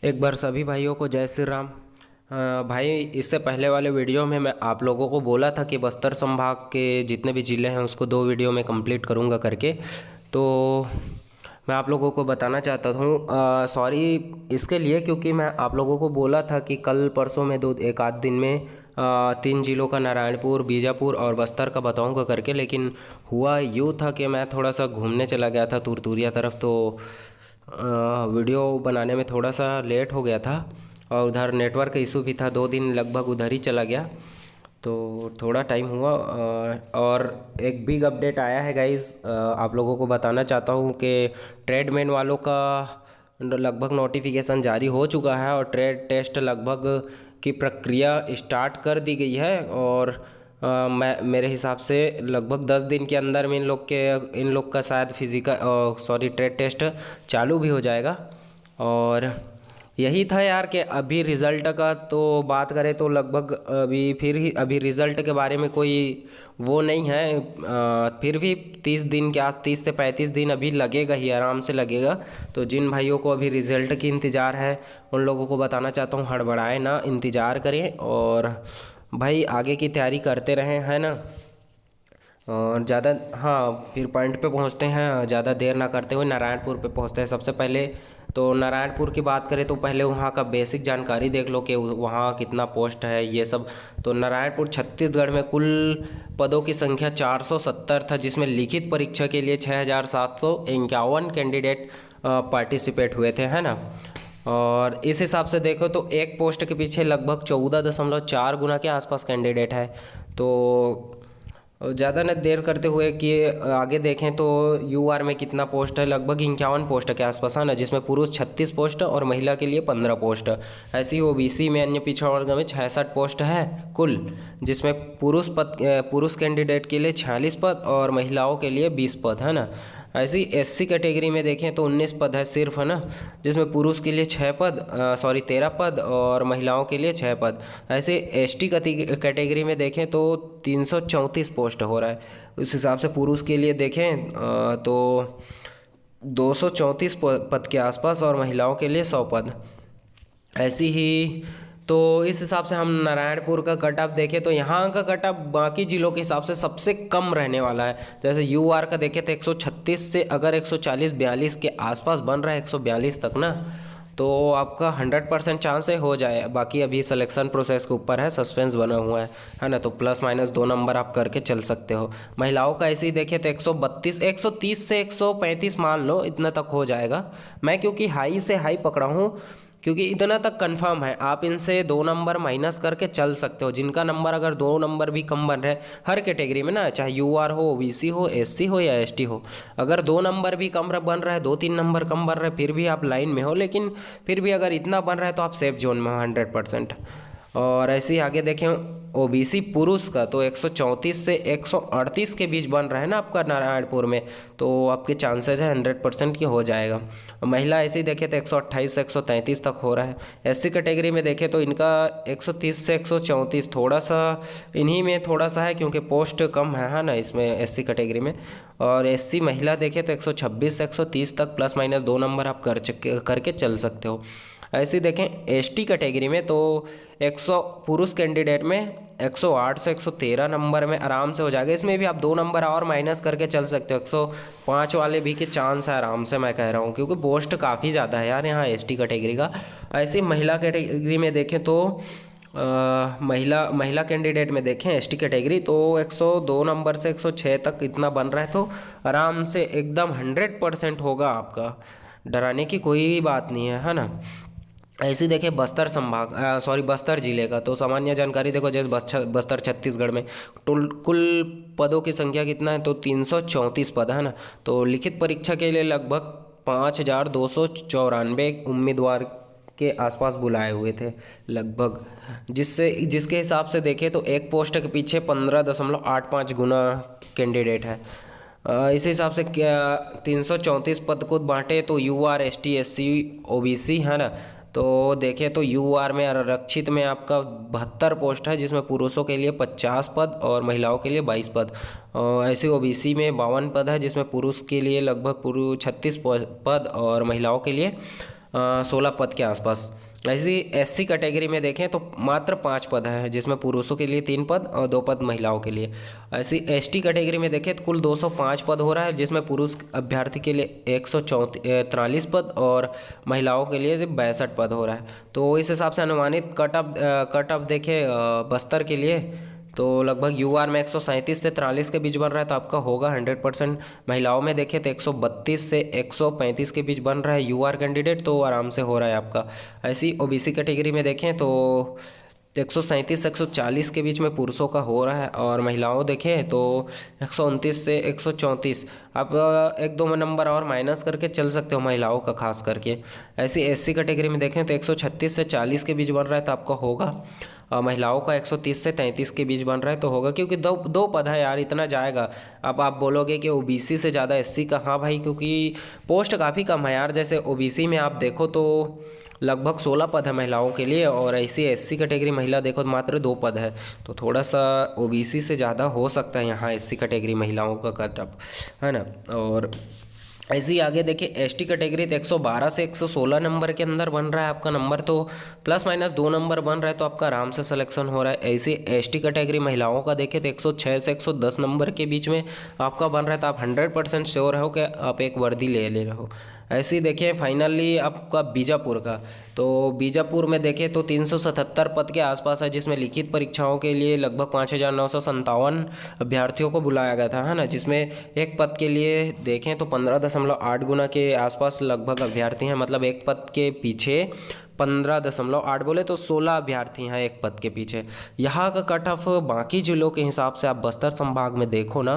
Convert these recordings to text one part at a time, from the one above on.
एक बार सभी भाइयों को जय श्री राम। भाई, इससे पहले वाले वीडियो में मैं आप लोगों को बोला था कि बस्तर संभाग के जितने भी ज़िले हैं उसको 2 वीडियो में कंप्लीट करूंगा करके। तो मैं आप लोगों को बताना चाहता हूँ, सॉरी इसके लिए, क्योंकि मैं आप लोगों को बोला था कि कल परसों में एक आध दिन में 3 ज़िलों का, नारायणपुर, बीजापुर और बस्तर का बताऊंगा करके। लेकिन हुआ यूँ था कि मैं थोड़ा सा घूमने चला गया था तुरतुरिया तरफ, तो वीडियो बनाने में थोड़ा सा लेट हो गया था और उधर नेटवर्क इशू भी था। 2 दिन लगभग उधर ही चला गया, तो थोड़ा टाइम हुआ। और एक बिग अपडेट आया है गाइस, आप लोगों को बताना चाहता हूँ कि ट्रेडमैन वालों का लगभग नोटिफिकेशन जारी हो चुका है और ट्रेड टेस्ट लगभग की प्रक्रिया स्टार्ट कर दी गई है। और मैं मेरे हिसाब से लगभग 10 दिन के अंदर में इन लोग का शायद ट्रेड टेस्ट चालू भी हो जाएगा। और यही था यार कि अभी रिज़ल्ट का तो बात करें तो लगभग अभी रिज़ल्ट के बारे में कोई वो नहीं है। फिर भी 30 से 35 दिन अभी लगेगा ही, आराम से लगेगा। तो जिन भाइयों को अभी रिज़ल्ट की इंतज़ार है उन लोगों को बताना चाहता हूँ, हड़बड़ाएं ना, इंतज़ार करें और भाई आगे की तैयारी करते रहें, है ना। और ज़्यादा, हाँ, फिर पॉइंट पे पहुँचते हैं, ज़्यादा देर ना करते हुए नारायणपुर पे पहुँचते हैं। सबसे पहले तो नारायणपुर की बात करें तो पहले वहाँ का बेसिक जानकारी देख लो कि वहाँ कितना पोस्ट है ये सब। तो नारायणपुर छत्तीसगढ़ में कुल पदों की संख्या 470 था, जिसमें लिखित परीक्षा के लिए 6751 कैंडिडेट पार्टिसिपेट हुए थे, है ना। और इस हिसाब से देखो तो एक पोस्ट के पीछे लगभग 14.4 गुना के आसपास कैंडिडेट है। तो ज़्यादा न देर करते हुए कि आगे देखें तो यूआर में कितना पोस्ट है, लगभग 51 पोस्ट के आसपास, है ना, जिसमें पुरुष 36 पोस्ट और महिला के लिए 15 पोस्ट। ऐसे ही ओबीसी में, अन्य पिछड़ा वर्ग में 66 पोस्ट है कुल, जिसमें पुरुष कैंडिडेट के लिए 46 पद और महिलाओं के लिए 20 पद, है ना। ऐसे ही एससी कैटेगरी में देखें तो 19 पद है सिर्फ, है ना, जिसमें पुरुष के लिए 13 पद और महिलाओं के लिए 6 पद। ऐसे एसटी कैटेगरी में देखें तो 334 पोस्ट हो रहा है। उस हिसाब से पुरुष के लिए देखें तो 234 पद के आसपास और महिलाओं के लिए 100 पद। ऐसी ही तो इस हिसाब से हम नारायणपुर का कट ऑफ देखें तो यहाँ का कट ऑफ बाकी जिलों के हिसाब से सबसे कम रहने वाला है। जैसे यूआर का देखें तो 136 से अगर 140-42 के आसपास बन रहा है, 142 तक ना, तो आपका 100% चांस है हो जाए। बाकी अभी सिलेक्शन प्रोसेस के ऊपर है, सस्पेंस बना हुआ है ना। तो प्लस माइनस 2 नंबर आप करके चल सकते हो। महिलाओं का ऐसे ही देखें तो 130 से 135 मान लो, इतना तक हो जाएगा। मैं क्योंकि हाई से हाई पकड़ा हूँ, क्योंकि इतना तक कंफर्म है, आप इनसे 2 नंबर माइनस करके चल सकते हो। जिनका नंबर अगर 2 नंबर भी कम बन रहे, हर कैटेगरी में ना, चाहे यूआर हो, ओबीसी हो, एससी हो या एसटी हो, अगर 2 नंबर भी कम बन रहा है, 2-3 नंबर कम बन रहे, फिर भी आप लाइन में हो। लेकिन फिर भी अगर इतना बन रहा है तो आप सेफ जोन में हो 100%। और ऐसे ही आगे देखें ओबीसी पुरुष का तो 134 से 138 के बीच बन रहा है ना आपका नारायणपुर में, तो आपके चांसेस है 100% की हो जाएगा। महिला ऐसे ही देखें तो 128 से 133 तक हो रहा है। एससी कैटेगरी में देखें तो इनका 130 से 134, थोड़ा सा इन्हीं में थोड़ा सा है क्योंकि पोस्ट कम है ना इसमें एससी कैटेगरी में। और एससी महिला देखें तो 126 से 130 तक प्लस माइनस 2 नंबर आप करके चल सकते हो। ऐसे ही देखें एसटी कैटेगरी में तो 100 पुरुष कैंडिडेट में 108 से 113 नंबर में आराम से हो जाएगा। इसमें भी आप 2 नंबर और माइनस करके चल सकते हो। 105 वाले भी के चांस है आराम से, मैं कह रहा हूँ, क्योंकि पोस्ट काफ़ी ज़्यादा है यार यहाँ एसटी कैटेगरी का। ऐसे ही महिला कैटेगरी में देखें तो महिला कैंडिडेट में देखें एसटी कैटेगरी तो 102 नंबर से 106 तक इतना बन रहा है। तो आराम से एकदम 100% होगा आपका, डराने की कोई बात नहीं है ना। ऐसे देखें बस्तर जिले का तो सामान्य जानकारी देखो, जैसे बस्तर छत्तीसगढ़ में कुल पदों की संख्या कितना है तो 334 पद, है ना। तो लिखित परीक्षा के लिए लगभग 5294 उम्मीदवार के आसपास बुलाए हुए थे लगभग, जिसके हिसाब से देखें तो एक पोस्ट के पीछे 15.85 गुना कैंडिडेट है। इस हिसाब से क्या 334 पद को बांटे तो यूआर, एसटी, एससी, ओबीसी, है ना। तो देखें तो यूआर में आरक्षित में आपका 72 पोस्ट है, जिसमें पुरुषों के लिए 50 पद और महिलाओं के लिए 22 पद। ऐसे ओबीसी में 52 पद है, जिसमें पुरुष के लिए लगभग 36 पद और महिलाओं के लिए 16 पद के आसपास। ऐसी एससी कैटेगरी में देखें तो मात्र 5 पद हैं, जिसमें पुरुषों के लिए 3 पद और 2 पद महिलाओं के लिए। ऐसी एसटी कैटेगरी में देखें तो कुल 205 पद हो रहा है, जिसमें पुरुष अभ्यर्थी के लिए 143 पद और महिलाओं के लिए 62 पद हो रहा है। तो इस हिसाब से अनुमानित कट ऑफ देखें बस्तर के लिए तो लगभग यूआर में 137 से 43 के बीच बन रहा है, तो आपका होगा 100%। महिलाओं में देखें तो 132 से 135 के बीच बन रहा है यूआर कैंडिडेट, तो आराम से हो रहा है आपका। ऐसी ओबीसी कैटेगरी में देखें तो 137 से 140 के बीच में पुरुषों का हो रहा है, और महिलाओं देखें तो 129 से 134। आप 1-2 नंबर और माइनस करके चल सकते हो महिलाओं का खास करके। ऐसी एससी कैटेगरी में देखें तो 136 से 40 के बीच बन रहा है, तो आपका होगा। महिलाओं का 130 से 33 के बीच बन रहा है, तो होगा, क्योंकि दो पद है यार, इतना जाएगा। अब आप बोलोगे कि ओबीसी से ज़्यादा एससी का, हाँ भाई, क्योंकि पोस्ट काफ़ी कम है यार। जैसे ओबीसी में आप देखो तो लगभग 16 पद है महिलाओं के लिए, और ऐसी एससी कैटेगरी महिला देखो तो मात्र 2 पद है। तो थोड़ा सा ओबीसी से ज़्यादा हो सकता है यहाँ एससी कैटेगरी महिलाओं का कट ऑफ, है ना। और ऐसे ही आगे देखिए एसटी कैटेगरी तो 112 से 116 नंबर के अंदर बन रहा है आपका नंबर, तो प्लस माइनस 2 नंबर बन रहा है, तो आपका आराम से सिलेक्शन हो रहा है। ऐसे एसटी कैटेगरी महिलाओं का देखें तो 106 से 110 नंबर के बीच में आपका बन रहा है, तो आप 100% श्योर हो कि आप एक वर्दी ले रहे हो। ऐसे ही देखिए फाइनली आपका बीजापुर का, तो बीजापुर में देखें तो 377 पद के आसपास है, जिसमें लिखित परीक्षाओं के लिए लगभग 5,957 अभ्यर्थियों को बुलाया गया था, है ना। जिसमें एक पद के लिए देखें तो 15.8 गुना के आसपास लगभग अभ्यर्थी हैं, मतलब एक पद के पीछे 15.8 बोले तो 16 अभ्यर्थी हैं एक पद के पीछे। यहाँ का कट ऑफ बाकी जिलों के हिसाब से आप बस्तर संभाग में देखो ना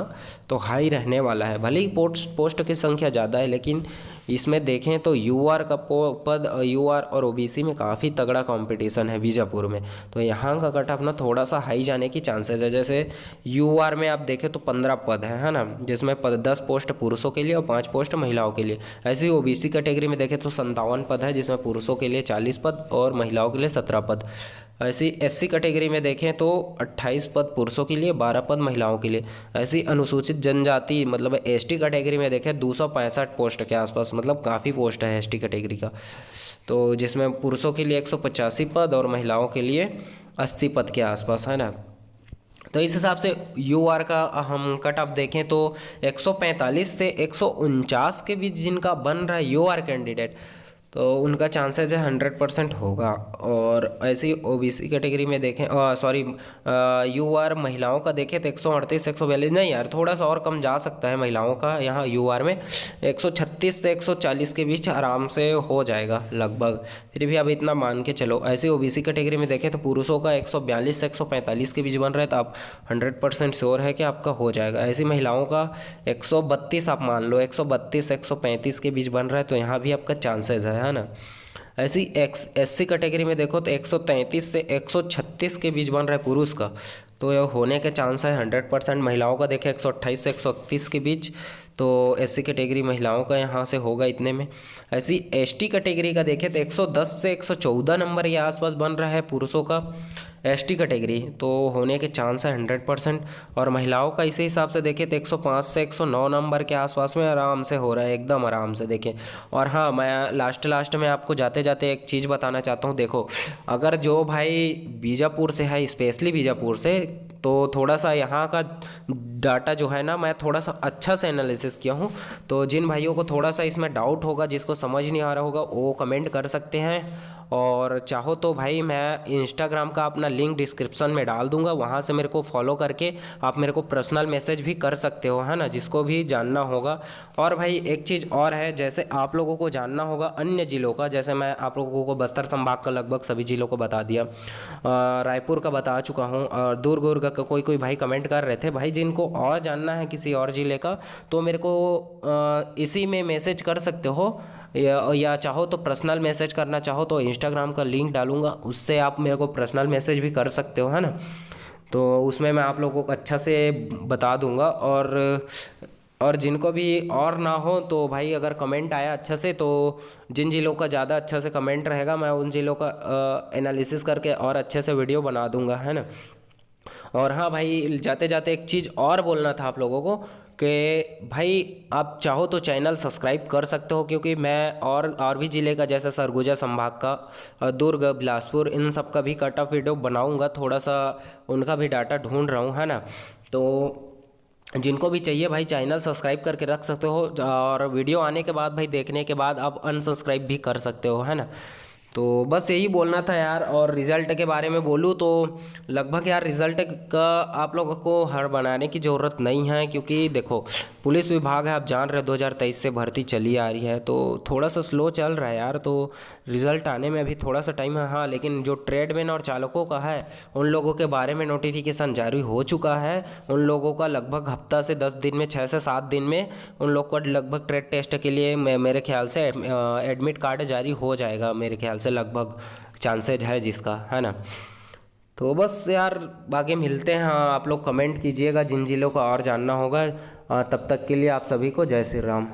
तो हाई रहने वाला है। भले ही पोस्ट की संख्या ज़्यादा है, लेकिन इसमें देखें तो यूआर का पद, यूआर और ओबीसी में काफ़ी तगड़ा कंपटीशन है बीजापुर में, तो यहाँ का कट ऑफ ना थोड़ा सा हाई जाने की चांसेस है। जैसे यूआर में आप देखें तो 15 पद है ना, जिसमें 10 पोस्ट पुरुषों के लिए और 5 पोस्ट महिलाओं के लिए। ऐसे ही ओबीसी कैटेगरी में देखें तो 57 पद है, जिसमें पुरुषों के लिए 40 पद और महिलाओं के लिए 17 पद। ऐसी एससी कैटेगरी में देखें तो 28 पद पुरुषों के लिए, 12 पद महिलाओं के लिए। ऐसी अनुसूचित जनजाति मतलब एसटी कैटेगरी में देखें 265 पोस्ट के आसपास, मतलब काफ़ी पोस्ट है एसटी कैटेगरी का, तो जिसमें पुरुषों के लिए 185 पद और महिलाओं के लिए 80 पद के आसपास, है ना। तो इस हिसाब से यूआर का हम कट ऑफ देखें तो 145 से 149 के बीच जिनका बन रहा है यूआर कैंडिडेट, तो उनका चांसेस है 100% होगा। और ऐसी ओबीसी कैटेगरी में देखें, सॉरी, यूआर महिलाओं का देखें तो 138 142, नहीं यार थोड़ा सा और कम जा सकता है महिलाओं का यहाँ यूआर में, 136 से 140 के बीच आराम से हो जाएगा लगभग, फिर भी अब इतना मान के चलो। ऐसे ओबीसी कैटेगरी में देखें तो पुरुषों का 142 से 145 के बीच बन रहा है, तो आप 100% श्योर है कि आपका हो जाएगा। ऐसी महिलाओं का 132 आप मान लो, 132 135 के बीच बन रहा है, तो यहाँ भी आपका चांसेस है ना। ऐसी एससी कैटेगरी में देखो तो 133 से 136 के बीच बन रहा है पुरुष का, तो यह होने के चांस है 100%। महिलाओं का देखें 128 से 131 के बीच, तो एससी कैटेगरी महिलाओं का यहाँ से होगा इतने में। ऐसी एसटी कैटेगरी का देखें तो 110 से 114 नंबर के आसपास बन रहा है पुरुषों का एसटी कैटेगरी, तो होने के चांस है 100%। और महिलाओं का इसी हिसाब से देखें तो 105 से 109 नंबर के आसपास में आराम से हो रहा है, एकदम आराम से देखें। और हाँ, मैं लास्ट में आपको जाते जाते एक चीज़ बताना चाहता हूँ। देखो, अगर जो भाई बीजापुर से है, स्पेशली बीजापुर से, तो थोड़ा सा यहाँ का डाटा जो है ना मैं थोड़ा सा अच्छा से एनालिसिस किया हूँ, तो जिन भाइयों को थोड़ा सा इसमें डाउट होगा, जिसको समझ नहीं आ रहा होगा, वो कमेंट कर सकते हैं। और चाहो तो भाई मैं इंस्टाग्राम का अपना लिंक डिस्क्रिप्शन में डाल दूंगा, वहाँ से मेरे को फॉलो करके आप मेरे को पर्सनल मैसेज भी कर सकते हो, है ना, जिसको भी जानना होगा। और भाई एक चीज़ और है, जैसे आप लोगों को जानना होगा अन्य ज़िलों का, जैसे मैं आप लोगों को बस्तर संभाग का लगभग सभी ज़िलों को बता दिया, रायपुर का बता चुका हूँ, और दुर्ग का कोई भाई कमेंट कर रहे थे भाई जिनको और जानना है किसी और ज़िले का, तो मेरे को इसी में मैसेज कर सकते हो, या चाहो तो पर्सनल मैसेज करना चाहो तो इंस्टाग्राम का लिंक डालूंगा, उससे आप मेरे को पर्सनल मैसेज भी कर सकते हो, है ना। तो उसमें मैं आप लोगों को अच्छा से बता दूंगा। और जिनको भी और ना हो तो भाई अगर कमेंट आया अच्छा से, तो जिन जिलों का ज़्यादा अच्छा से कमेंट रहेगा मैं उन जिलों का एनालिसिस करके और अच्छे से वीडियो बना दूंगा, है ना। और हाँ भाई, जाते जाते एक चीज़ और बोलना था आप लोगों को कि भाई आप चाहो तो चैनल सब्सक्राइब कर सकते हो, क्योंकि मैं और भी ज़िले का जैसे सरगुजा संभाग का, दुर्ग, बिलासपुर, इन सब का भी कट ऑफ वीडियो बनाऊंगा, थोड़ा सा उनका भी डाटा ढूंढ रहा हूँ, है ना। तो जिनको भी चाहिए भाई चैनल सब्सक्राइब करके रख सकते हो, और वीडियो आने के बाद भाई देखने के बाद आप अनसब्सक्राइब भी कर सकते हो, है ना। तो बस यही बोलना था यार। और रिज़ल्ट के बारे में बोलूँ तो लगभग यार रिज़ल्ट का आप लोगों को हड़ बनाने की ज़रूरत नहीं है, क्योंकि देखो पुलिस विभाग है, आप जान रहे हो 2023 से भर्ती चली आ रही है, तो थोड़ा सा स्लो चल रहा है यार। तो रिज़ल्ट आने में अभी थोड़ा सा टाइम है, हाँ। लेकिन जो ट्रेडमैन और चालकों का है उन लोगों के बारे में नोटिफिकेशन जारी हो चुका है। उन लोगों का लगभग हफ्ता से 10 दिन में, 6 से 7 दिन में उन लोग को लगभग ट्रेड टेस्ट के लिए मेरे ख्याल से एडमिट कार्ड जारी हो जाएगा, मेरे ख्याल से लगभग चांसेज है जिसका, है ना। तो बस यार बाकी मिलते हैं। हाँ, आप लोग कमेंट कीजिएगा जिन जिलों का और जानना होगा। तब तक के लिए आप सभी को जय श्री राम।